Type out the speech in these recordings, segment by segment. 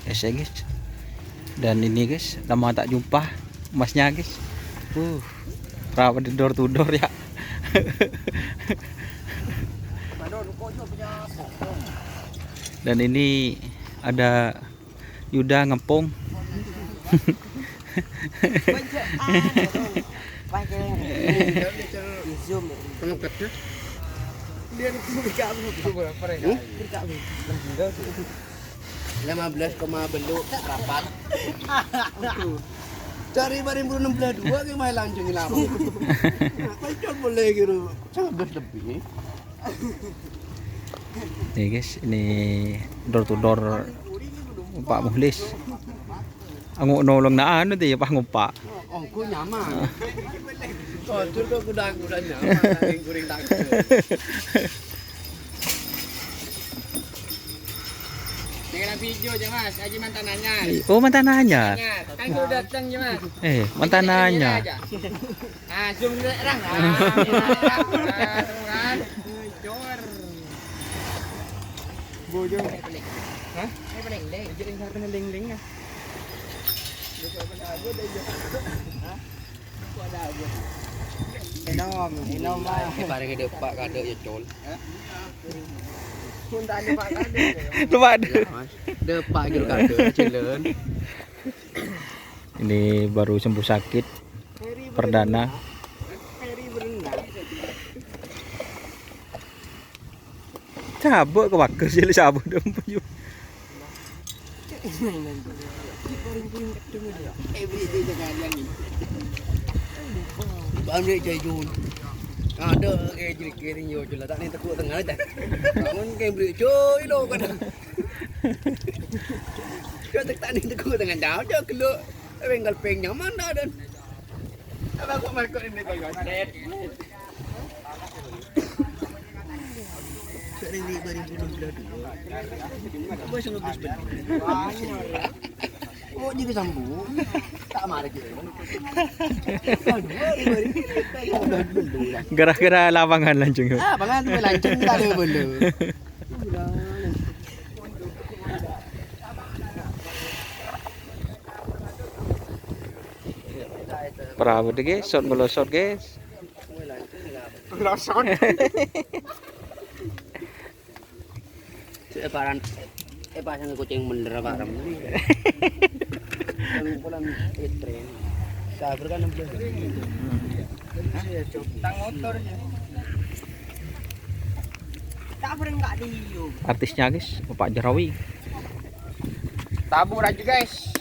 Es ya guys. Dan ini guys, lama tak jumpa masnya guys. Rapat di door to door ya. Dan ini ada Yuda ngepung. Dia 15 koma beluk rapat. Cari bareng 16 dua ke main lancung lama. Apa itu boleh gitu. 15 lebih. Nih guys, ini door to door Pak Muhlis. Ang nolong na ano di pa ngupa. Oh, ku nyaman. Oh, tur ko kuda nyaman nang guring tak. Jangan video aja Mas, aja mantan nanya. Oh, mantan nanya. Kan udah datang ya Mas. Mantan nanya. Ah, zoom dulu orang. Kan. Jor. Bojo. Hah? Ini paling leng. Jadi karena leng-leng ah. Enom lah. Barang ada Pak kado ya col. Punta ada Pak kado. Lupa ada. Depak gitu kado celen. Ini baru sembuh sakit perdana. Ferry berenang. Cabut ke bagus jadi cabut dong. Everyday jangan yang ni. Ambil jayun. Ada kayak jadi kering yo jelas tak ni tekuk tengah dah. Bangun kayak beri coy lo kan. Kau tak ni tekuk tengah jauh jauh keluk. Benggal peng nyaman dah dan. Apa kau markot ini kau gadet. Sering ni bari bunuh belah dua. Apa yang lebih sebenarnya? Oh, jadi sambung. Tak marah gitu. Gara-gara lapangan lancung yuk. Lapangan tu lancung tak ada benda. Perahu deh guys, shot melosot guys. Melosot. Paran pasang kucing bener param. Yang pulang tren. Sabar kan 16. Tang motor je. Tak pernah enggak diu. Artisnya guys, Bapak Jerawi. Tabur aja guys.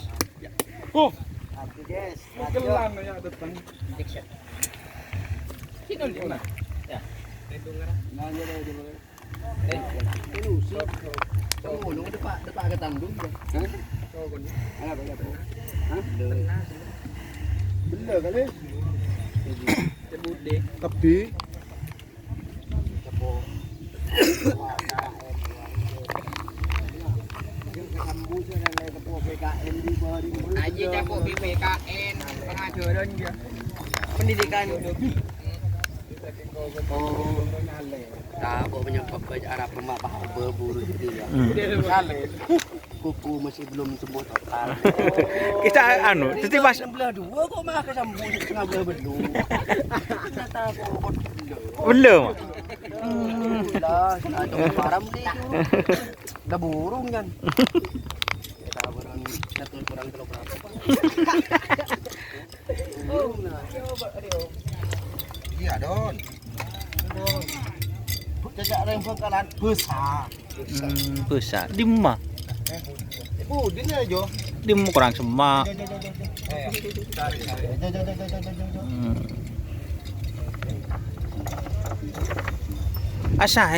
Oh, Aja guys. kelam ya depan. Sino dia mana? Ya. Nah, jadi dia. Ini usap. Oh, lu depak ke tanggung. Hah? Oh, kon. Apa apa? Hah? Benda kali. Sebut deh. Tapi Aji capuk BPKN pengajaran dia. Pendidikan. Oh, tak kok menyebab banyak arah pemapah berburu gitu ya. Kuku masih belum sembuh total. Kita anu, jadi pas Sebelah dua kok mah kesambung setengah belah belum. Kata kok belum. lah, ada param ni tu. Dah burung kan. Kita burung satu kurang kilogram. Oh, nah, coba dia. iya Don. Jajak rem bakalan besar. Besar. Di mana? Udin ya Jo. Di mana kurang semak. Asa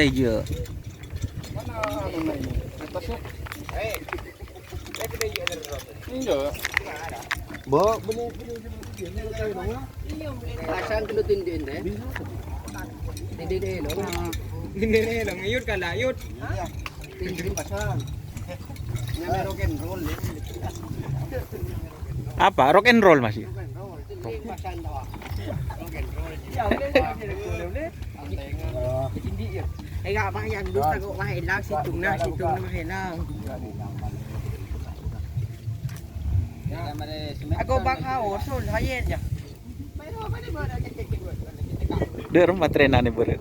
je. Bo, benih pasang kilo tindin deh. Tindin lo. Ini lang yun kala yun. Tindin pasang. Yang rock and roll. Apa? Rock and roll masih. Ay gak bahayan doon sa ko mahilang situng na mahilang. Ako bang haoson hayen ya. Der matrenan ni beret.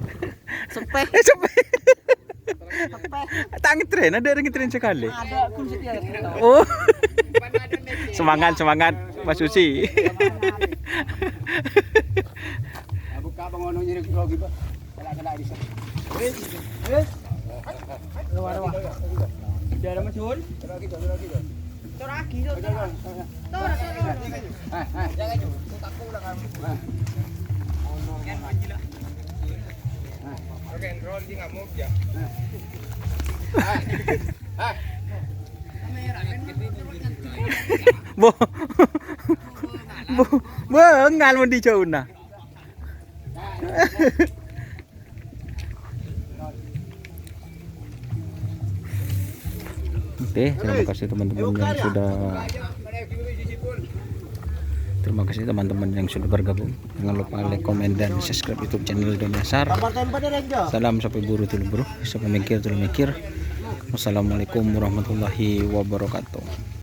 Sampai Sampai. Tangi tren, ada yang tren sekali. ada kun setia. Oh. Semangat, semangat Mas Susi. Buka bangono nyeri grogi ba. Kala di sana. Rawa. Udah ada Masun? Toraki. Tora. Jangan ju. Takku lah kamu. Yan panjila. Rock and roll di ngamuk ya. Bo. Bo, ngal mo di na. Oke, terima kasih teman-teman yang sudah teman-teman yang sudah bergabung. Jangan lupa like, komen, dan subscribe YouTube channel Donasar. Salam sampai buru tuh bro, sampai mikir. Wassalamualaikum warahmatullahi wabarakatuh.